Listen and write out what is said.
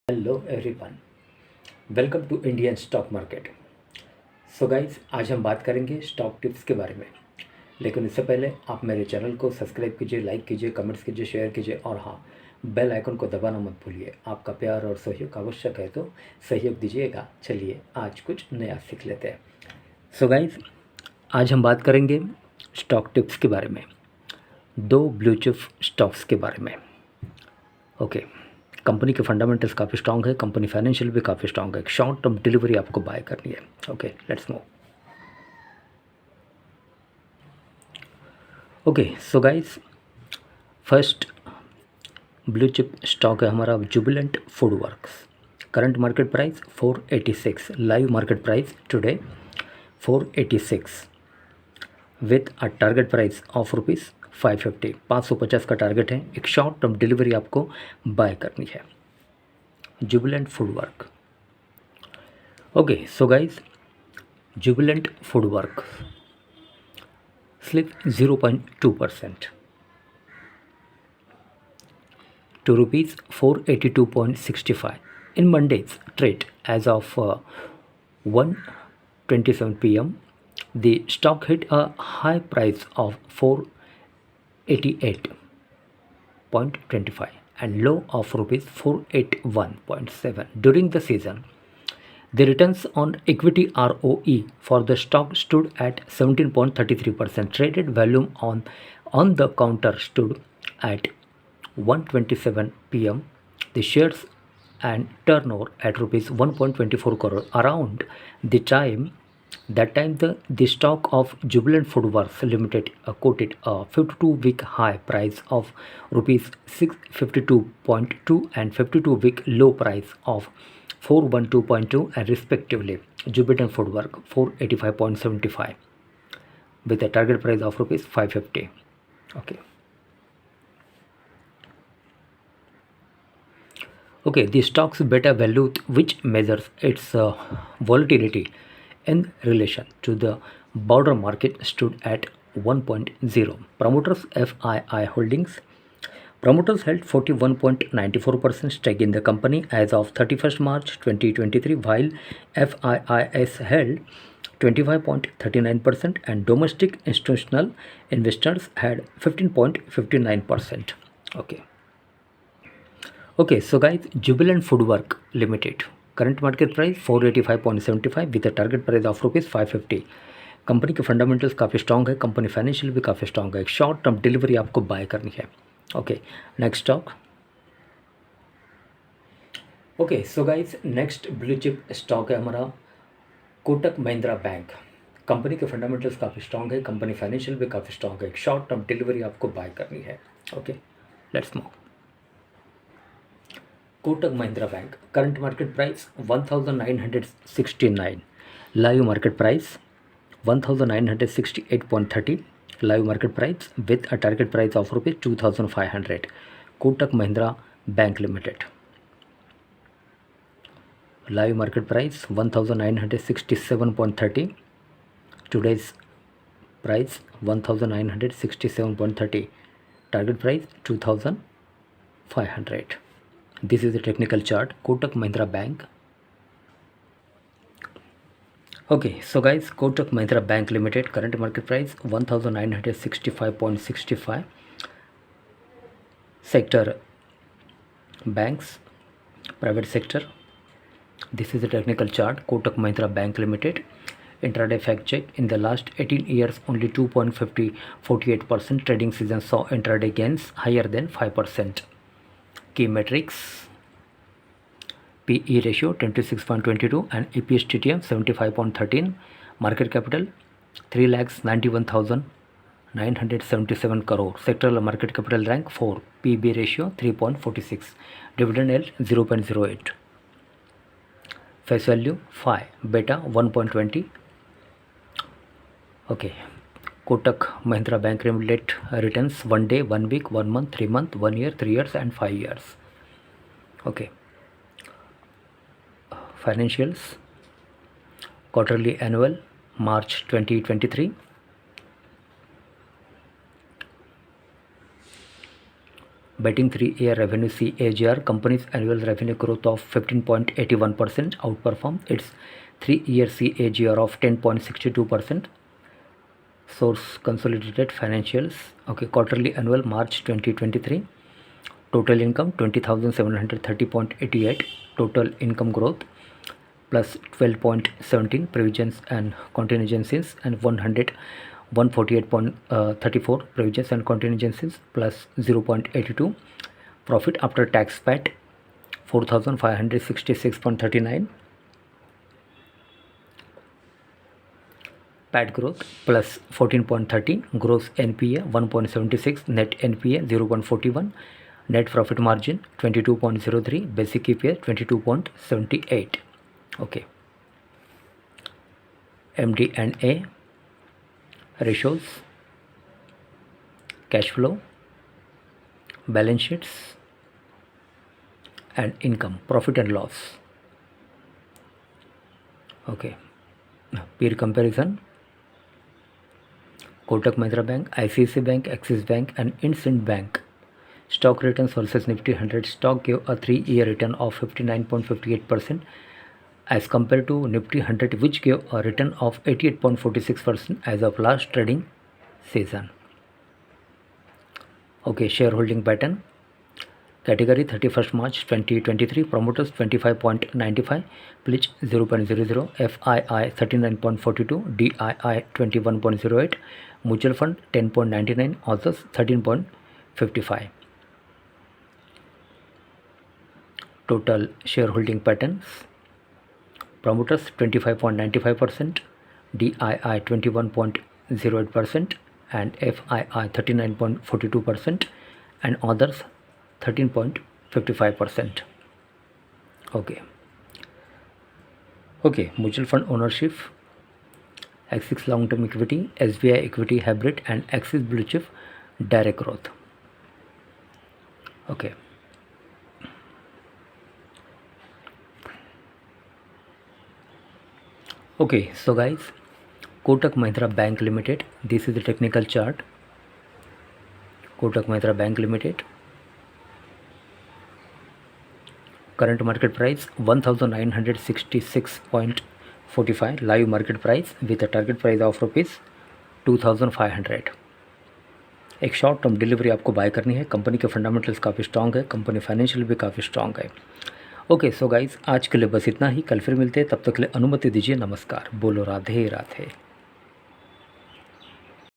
Hello everyone, welcome to Indian stock market. So guys, आज हम बात करेंगे स्टॉक टिप्स के बारे में। लेकिन इससे पहले आप मेरे चैनल को सब्सक्राइब कीजिए, लाइक कीजिए, कमेंट्स कीजिए, शेयर कीजिए और हाँ, बेल आइकन को दबाना मत भूलिए। आपका प्यार और सहयोग आवश्यक है, तो सहयोग दीजिएगा। चलिए आज कुछ नया सीख लेते हैं। सो गाइज, आज हम बात करेंगे स्टॉक टिप्स के बारे में, दो ब्लू चिप स्टॉक्स के बारे में। ओके, कंपनी के फंडामेंटल्स काफ़ी स्ट्रांग है, कंपनी फाइनेंशियल भी काफ़ी स्ट्रांग है। एक शॉर्ट टर्म डिलीवरी आपको बाय करनी है। Okay, let's move. Okay, so guys, first blue chip stock है हमारा Jubilant FoodWorks. Current market price 486, live market price today 486 with a target price of rupees 550। 550 का टारगेट है। एक शॉर्ट टर्म डिलीवरी आपको bye करनी है, Jubilant foodwork. Okay, so guys, Jubilant FoodWorks slip 0.2% to rupees 482.65 in Monday's trade. As of 1:27 p.m., the stock hit a high price of 488.25 and low of rupees 481.7 during the season. The returns on equity ROE for the stock stood at 17.33%. Traded volume on the counter stood at 1:27 p.m. The shares and turnover at rupees 1.24 crore. Around the time the stock of Jubilant Foodworks Limited quoted a 52-week high price of rupees 652.2 and 52-week low price of 412.2 and respectively. Jubilant Foodwork 485.75 with a target price of rupees 550. Okay. Okay, the stock's beta value, which measures its volatility in relation to the broader market, stood at 1.0. Promoters FII holdings. Promoters held 41.94% stake in the company as of 31st March 2023, while FIIs held 25.39% and domestic institutional investors had 15.59%. Okay. Okay, so guys, Jubilant Foodwork Limited, current market price 485.75 with a target price of rupees 550. Company के fundamentals काफ़ी strong है, company financial भी काफ़ी strong है। एक short term delivery आपको bye करनी है। Okay, next stock. Okay, so guys, next blue chip stock है हमारा कोटक महिंद्रा बैंक। कंपनी के फंडामेंटल्स काफ़ी स्ट्रॉन्ग है, कंपनी फाइनेंशियल भी काफ़ी स्ट्रॉन्ग है। एक शॉर्ट टर्म डिलीवरी आपको बाय करनी है। Okay, let's move. Kotak Mahindra Bank, current market price 1969, live market price 1968.30, live market price with a target price of rupees 2500. Kotak Mahindra Bank Limited, live market price 1967.30, today's price 1967.30, target price 2500. This is the technical chart, Kotak Mahindra Bank. Okay, so guys, Kotak Mahindra Bank Limited, current market price 1965.65. Sector banks, private sector. This is the technical chart, Kotak Mahindra Bank Limited. Intraday fact check. In the last 18 years, only 2.48% trading season saw intraday gains higher than 5%. Key metrics: PE ratio 26.22 and EPS TTM 75.13. Market capital 3,91,977 crore. Sectoral market capital rank 4. PB ratio 3.46. Dividend yield 0.08. Face value 5. Beta 1.20. Okay. Kotak Mahindra Bank Limited returns 1 day, 1 week, 1 month, 3 months, 1 year, 3 years and 5 years. Okay. Financials, quarterly annual March Betting 3-year revenue CAGR, company's annual revenue growth of 15.81% outperformed its 3-year CAGR of 10.62%. Source consolidated financials. Okay, quarterly annual March 2023. Total income 20,730.88. Total income growth plus 12.17, provisions and contingencies, and 148.34 provisions and contingencies plus 0.82. Profit after tax PAT 4,566.39. PAT growth plus 14.30. Gross NPA 1.76. Net NPA 0.41. Net profit margin 22.03. Basic EPS 22.78. Okay. MD&A ratios, cash flow, balance sheets, and income, profit and loss. Okay. Peer comparison. Kotak Mahindra Bank, ICICI Bank, Axis Bank, and IndusInd Bank. Stock returns versus Nifty 100. Stock gave a 3-year return of 59.58% as compared to Nifty 100, which gave a return of 88.46% as of last trading season. Okay, shareholding pattern. Category 31st March 2023, promoters 25.95, pledge 0.00, FII 39.42, DII 21.08, mutual fund 10.99, authors 13.55. Total shareholding patterns. Promoters 25.95%, DII 21.08%, and FII 39.42%, and others 13.55%. Okay. Mutual fund ownership: Axis long term equity, SBI equity hybrid, and Axis blue chip direct growth. Okay. Okay, so guys, Kotak Mahindra Bank Limited, this is the technical chart. Kotak Mahindra Bank Limited, current market price 1966.45, live market price with a target price of rupees 2500. एक short term delivery आपको bye करनी है. Company के fundamentals काफ़ी strong है, company financial भी काफ़ी strong है. ओके, सो गाइज आज के लिए बस इतना ही. कल फिर मिलते हैं, तब तक के लिए अनुमति दीजिए. नमस्कार. बोलो राधे राधे.